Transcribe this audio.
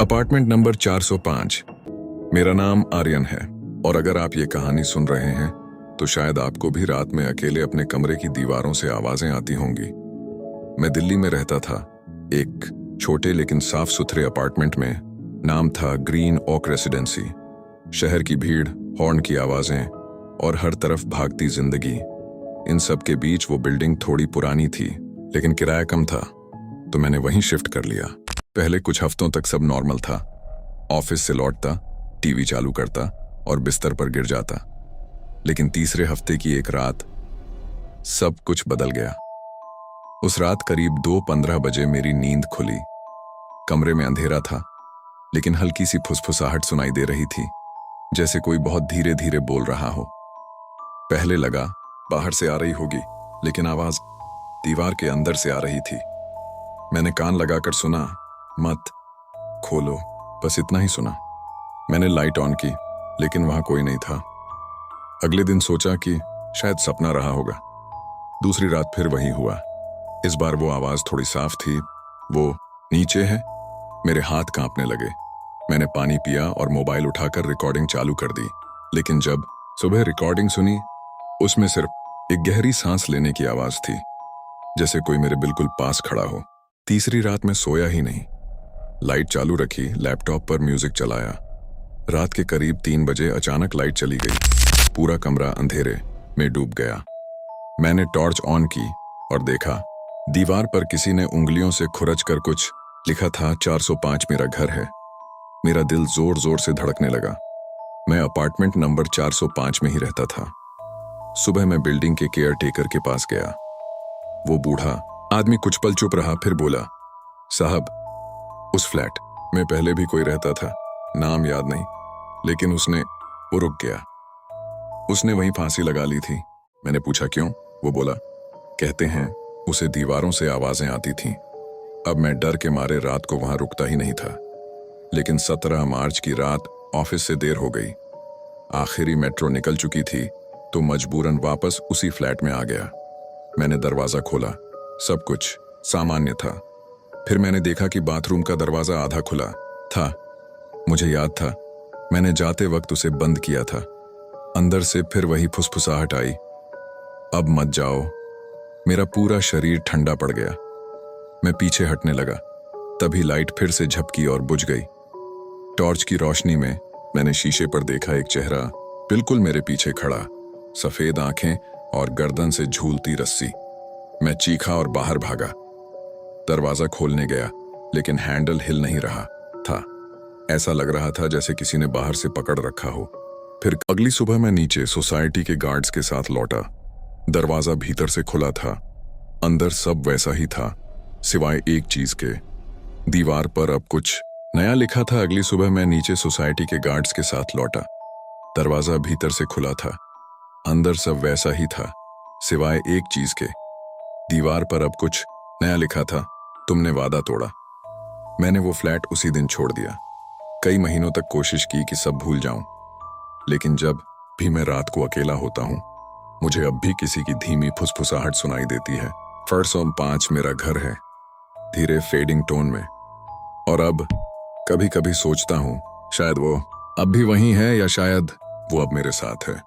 Apartment number 405। मेरा नाम आर्यन है और अगर आप ये कहानी सुन रहे हैं तो शायद आपको भी रात में अकेले अपने कमरे की दीवारों से आवाजें आती होंगी। मैं दिल्ली में रहता था, एक छोटे लेकिन साफ सुथरे अपार्टमेंट में। नाम था ग्रीन ओक रेसिडेंसी। शहर की भीड़, हॉर्न की आवाजें और हर तरफ भागती जिंदगी, इन सब के बीच वो बिल्डिंग थोड़ी पुरानी थी लेकिन किराया कम था, तो मैंने वहीं शिफ्ट कर लिया। पहले कुछ हफ्तों तक सब नॉर्मल था। ऑफिस से लौटता, टीवी चालू करता और बिस्तर पर गिर जाता। लेकिन तीसरे हफ्ते की एक रात सब कुछ बदल गया। उस रात करीब 2:15 बजे मेरी नींद खुली। कमरे में अंधेरा था लेकिन हल्की सी फुसफुसाहट सुनाई दे रही थी, जैसे कोई बहुत धीरे धीरे बोल रहा हो। पहले लगा बाहर से आ रही होगी, लेकिन आवाज दीवार के अंदर से आ रही थी। मैंने कान लगाकर सुना, मत खोलो, बस इतना ही सुना। मैंने लाइट ऑन की लेकिन वहां कोई नहीं था। अगले दिन सोचा कि शायद सपना रहा होगा। दूसरी रात फिर वही हुआ। इस बार वो आवाज थोड़ी साफ थी, वो नीचे है। मेरे हाथ कांपने लगे। मैंने पानी पिया और मोबाइल उठाकर रिकॉर्डिंग चालू कर दी। लेकिन जब सुबह रिकॉर्डिंग सुनी, उसमें सिर्फ एक गहरी सांस लेने की आवाज थी, जैसे कोई मेरे बिल्कुल पास खड़ा हो। तीसरी रात में सोया ही नहीं। लाइट चालू रखी, लैपटॉप पर म्यूजिक चलाया। रात के करीब 3 बजे अचानक लाइट चली गई। पूरा कमरा अंधेरे में डूब गया। मैंने टॉर्च ऑन की और देखा, दीवार पर किसी ने उंगलियों से खुरच कर कुछ लिखा था। 405 मेरा घर है। मेरा दिल जोर जोर से धड़कने लगा। मैं अपार्टमेंट नंबर 405 में ही रहता था। सुबह मैं बिल्डिंग के केयर टेकर के पास गया। वो बूढ़ा आदमी कुछ पल चुप रहा, फिर बोला, साहब, उस फ्लैट में पहले भी कोई रहता था, नाम याद नहीं, लेकिन वो रुक गया। उसने वहीं फांसी लगा ली थी। मैंने पूछा क्यों? वो बोला, कहते हैं उसे दीवारों से आवाजें आती थीं। अब मैं डर के मारे रात को वहां रुकता ही नहीं था। लेकिन 17 मार्च की रात ऑफिस से देर हो गई। आखिरी मेट्रो निकल चुकी थी, तो मजबूरन वापस उसी फ्लैट में आ गया। मैंने दरवाजा खोला, सब कुछ सामान्य था। फिर मैंने देखा कि बाथरूम का दरवाजा आधा खुला था। मुझे याद था मैंने जाते वक्त उसे बंद किया था। अंदर से फिर वही फुसफुसाहट आई, अब मत जाओ। मेरा पूरा शरीर ठंडा पड़ गया। मैं पीछे हटने लगा, तभी लाइट फिर से झपकी और बुझ गई। टॉर्च की रोशनी में मैंने शीशे पर देखा एक चेहरा बिल्कुल मेरे पीछे खड़ा, सफेद आंखें और गर्दन से झूलती रस्सी। मैं चीखा और बाहर भागा। दरवाजा खोलने गया लेकिन हैंडल हिल नहीं रहा था। ऐसा लग रहा था जैसे किसी ने बाहर से पकड़ रखा हो। फिर अगली सुबह मैं नीचे सोसाइटी के गार्ड्स के साथ लौटा। दरवाजा भीतर से खुला था, अंदर सब वैसा ही था सिवाय एक चीज के, दीवार पर अब कुछ नया लिखा था। अगली सुबह मैं नीचे सोसाइटी के गार्ड्स के साथ लौटा। दरवाजा भीतर से खुला था, अंदर सब वैसा ही था सिवाय एक चीज के, दीवार पर अब कुछ नया लिखा था, तुमने वादा तोड़ा। मैंने वो फ्लैट उसी दिन छोड़ दिया। कई महीनों तक कोशिश की कि सब भूल जाऊं, लेकिन जब भी मैं रात को अकेला होता हूं, मुझे अब भी किसी की धीमी फुसफुसाहट सुनाई देती है। 405 मेरा घर है, धीरे फेडिंग टोन में। और अब कभी कभी सोचता हूं, शायद वो अब भी वहीं है या शायद वो अब मेरे साथ है।